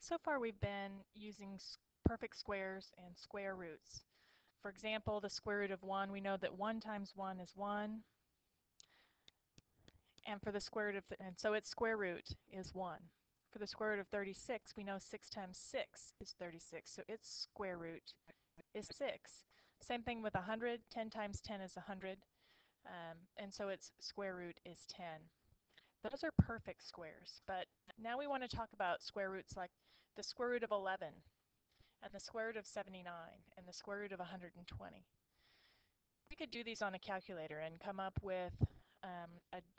So far we've been using perfect squares and square roots. For example, the square root of 1, we know that 1 times 1 is 1. And for the square root of, and so its square root is 1. For the square root of 36, we know 6 times 6 is 36, so its square root is 6. Same thing with 100, 10 times 10 is 100, and so its square root is 10. Those are perfect squares, but now we want to talk about square roots like the square root of 11, and the square root of 79, and the square root of 120. We could do these on a calculator and come up with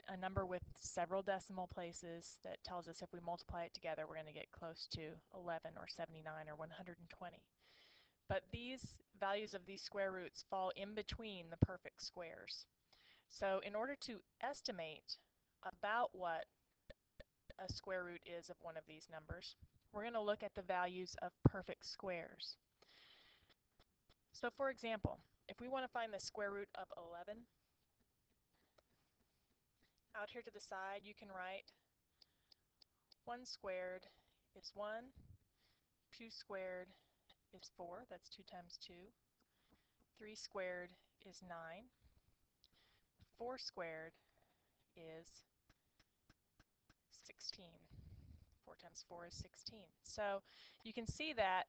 a number with several decimal places that tells us if we multiply it together we're going to get close to 11 or 79 or 120. But these values of these square roots fall in between the perfect squares. So in order to estimate about what a square root is of one of these numbers, we're going to look at the values of perfect squares. So for example, if we want to find the square root of 11, out here to the side you can write 1 squared is 1, 2 squared is 4, that's 2 times 2, 3 squared is 9, 4 squared is 16. 4 times 4 is 16. So you can see that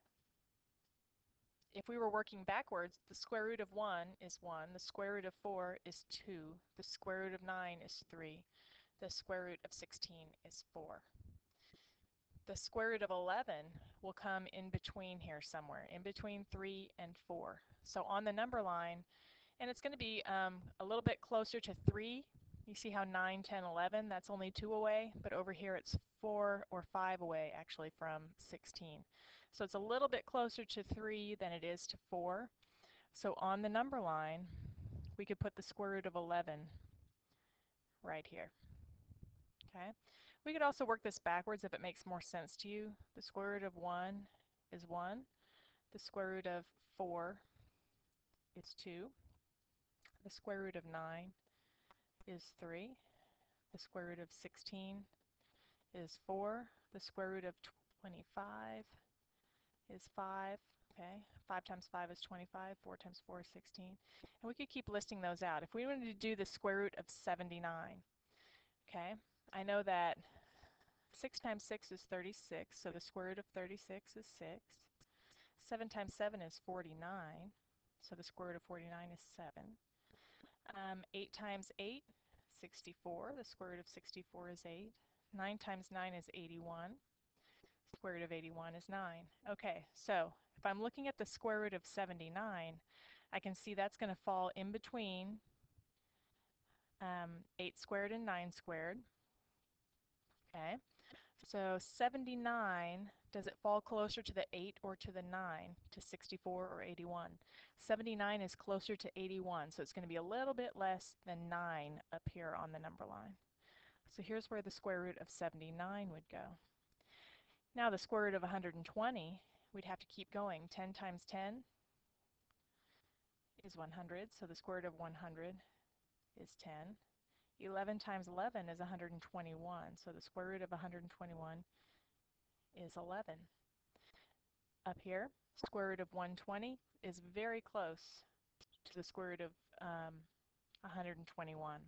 if we were working backwards, the square root of 1 is 1, the square root of 4 is 2, the square root of 9 is 3, the square root of 16 is 4. The square root of 11 will come in between here somewhere, in between 3 and 4. So on the number line, and it's going to be a little bit closer to 3. You see how 9, 10, 11, that's only 2 away, but over here it's 4 or 5 away actually from 16. So it's a little bit closer to 3 than it is to 4. So on the number line, we could put the square root of 11 right here. Okay. We could also work this backwards if it makes more sense to you. The square root of 1 is 1. The square root of 4 is 2. The square root of 9 is 3. The square root of 16 is 4. The square root of 25 is 5. Okay, 5 times 5 is 25. 4 times 4 is 16. And we could keep listing those out. If we wanted to do the square root of 79, okay, I know that 6 times 6 is 36, so the square root of 36 is 6. 7 times 7 is 49, so the square root of 49 is 7. 8 times 8, 64, the square root of 64 is 8. 9 times 9 is 81, square root of 81 is 9. Okay, so if I'm looking at the square root of 79, I can see that's going to fall in between 8 squared and 9 squared. Okay, so 79, does it fall closer to the 8 or to the 9, to 64 or 81? 79 is closer to 81, so it's going to be a little bit less than 9 up here on the number line. So here's where the square root of 79 would go. Now the square root of 120, we'd have to keep going. 10 times 10 is 100, so the square root of 100 is 10. 11 times 11 is 121, so the square root of 121 is 11. Up here, square root of 120 is very close to the square root of 121,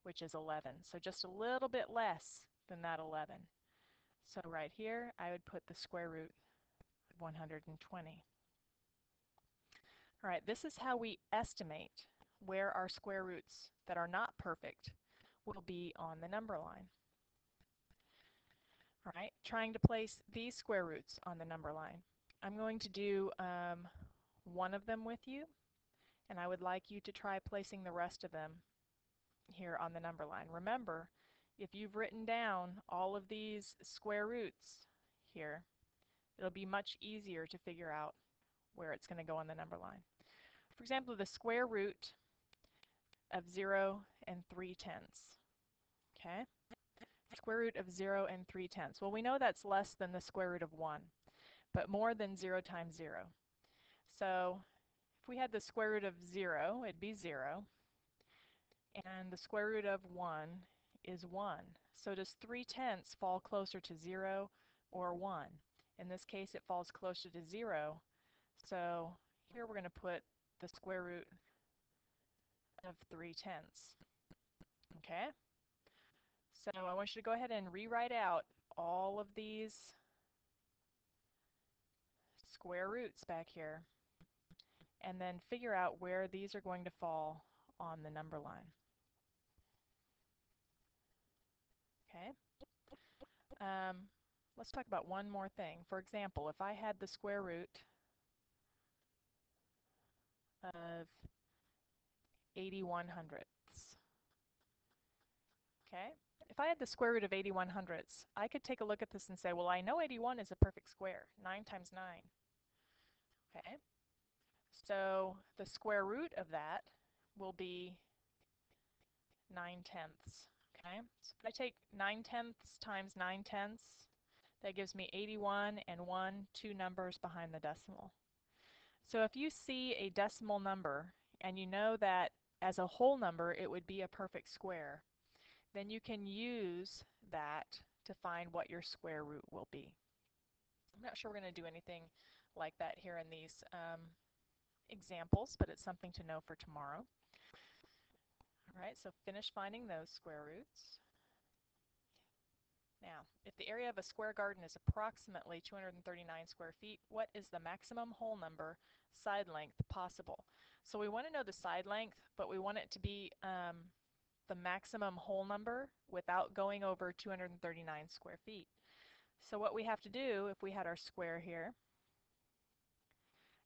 which is 11. So just a little bit less than that 11. So right here, I would put the square root of 120. All right, this is how we estimate where our square roots that are not perfect will be on the number line. All right, trying to place these square roots on the number line. I'm going to do one of them with you, and I would like you to try placing the rest of them here on the number line. Remember, if you've written down all of these square roots here, it'll be much easier to figure out where it's going to go on the number line. For example, the square root of 0 and 3/10. Okay? Square root of 0 and 3/10. Well, we know that's less than the square root of 1, but more than 0 times 0. So if we had the square root of 0, it'd be 0. And the square root of 1 is 1. So does 3/10 fall closer to 0 or 1? In this case, it falls closer to 0. So here we're going to put the square root of 3/10. Okay? So I want you to go ahead and rewrite out all of these square roots back here, and then figure out where these are going to fall on the number line. Okay? Let's talk about one more thing. For example, if I had the square root of 81/100ths, okay? If I had the square root of 81/100ths, I could take a look at this and say, well, I know 81 is a perfect square, 9 times 9. Okay? So the square root of that will be 9/10. Okay? So if I take 9/10 times 9/10, that gives me 81 and 1, two numbers behind the decimal. So if you see a decimal number and you know that as a whole number it would be a perfect square, then you can use that to find what your square root will be. I'm not sure we're going to do anything like that here in these examples, but it's something to know for tomorrow. All right, so finish finding those square roots. Now, if the area of a square garden is approximately 239 square feet, what is the maximum whole number side length possible? So we want to know the side length, but we want it to be the maximum whole number without going over 239 square feet. So what we have to do, if we had our square here,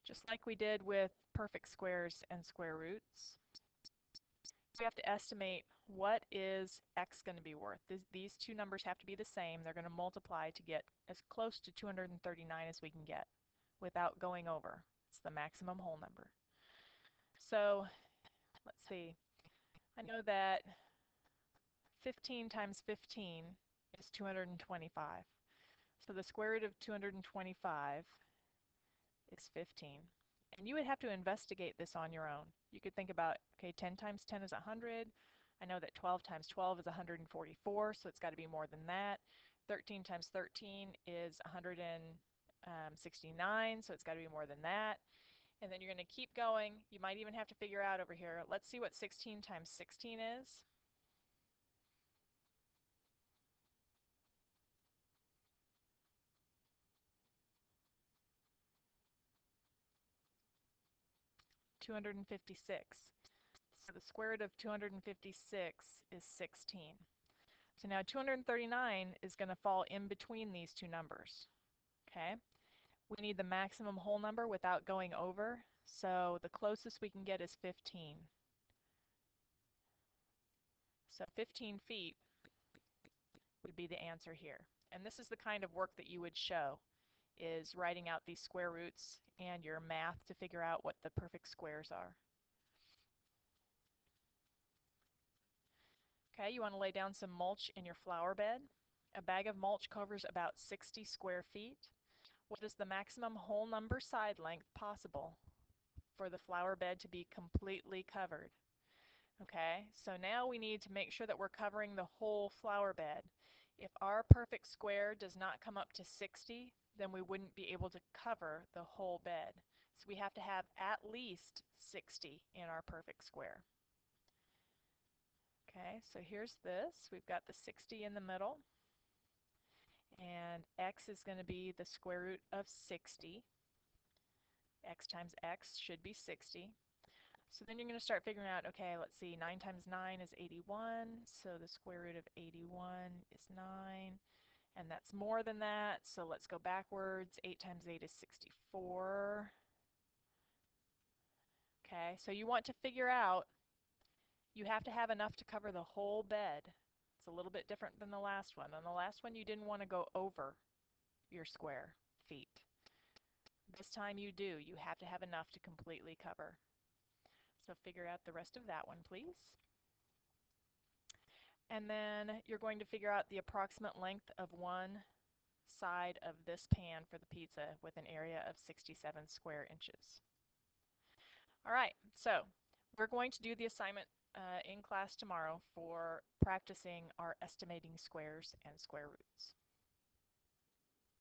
just like we did with perfect squares and square roots, we have to estimate what is x going to be worth. These two numbers have to be the same. They're going to multiply to get as close to 239 as we can get without going over. It's the maximum whole number. So let's see. I know that 15 times 15 is 225. So the square root of 225 is 15. And you would have to investigate this on your own. You could think about, okay, 10 times 10 is 100. I know that 12 times 12 is 144, so it's got to be more than that. 13 times 13 is 169, so it's got to be more than that. And then you're going to keep going. You might even have to figure out over here, let's see what 16 times 16 is. $256. So the square root of 256 is 16. So now 239 is going to fall in between these two numbers. Okay? We need the maximum whole number without going over, so the closest we can get is 15. So 15 feet would be the answer here. And this is the kind of work that you would show, is writing out these square roots and your math to figure out what the perfect squares are. Okay, you want to lay down some mulch in your flower bed. A bag of mulch covers about 60 square feet. What is the maximum whole number side length possible for the flower bed to be completely covered? Okay, so now we need to make sure that we're covering the whole flower bed. If our perfect square does not come up to 60, then we wouldn't be able to cover the whole bed. So we have to have at least 60 in our perfect square. Okay, so here's this. We've got the 60 in the middle, and x is going to be the square root of 60. X times x should be 60. So then you're going to start figuring out, okay, let's see, 9 times 9 is 81, so the square root of 81 is 9, and that's more than that, so let's go backwards. 8 times 8 is 64. Okay, so you want to figure out, you have to have enough to cover the whole bed. It's a little bit different than the last one. On the last one, you didn't want to go over your square feet. This time you do. You have to have enough to completely cover. So figure out the rest of that one, please. And then you're going to figure out the approximate length of one side of this pan for the pizza with an area of 67 square inches. All right, so we're going to do the assignment in class tomorrow for practicing our estimating squares and square roots.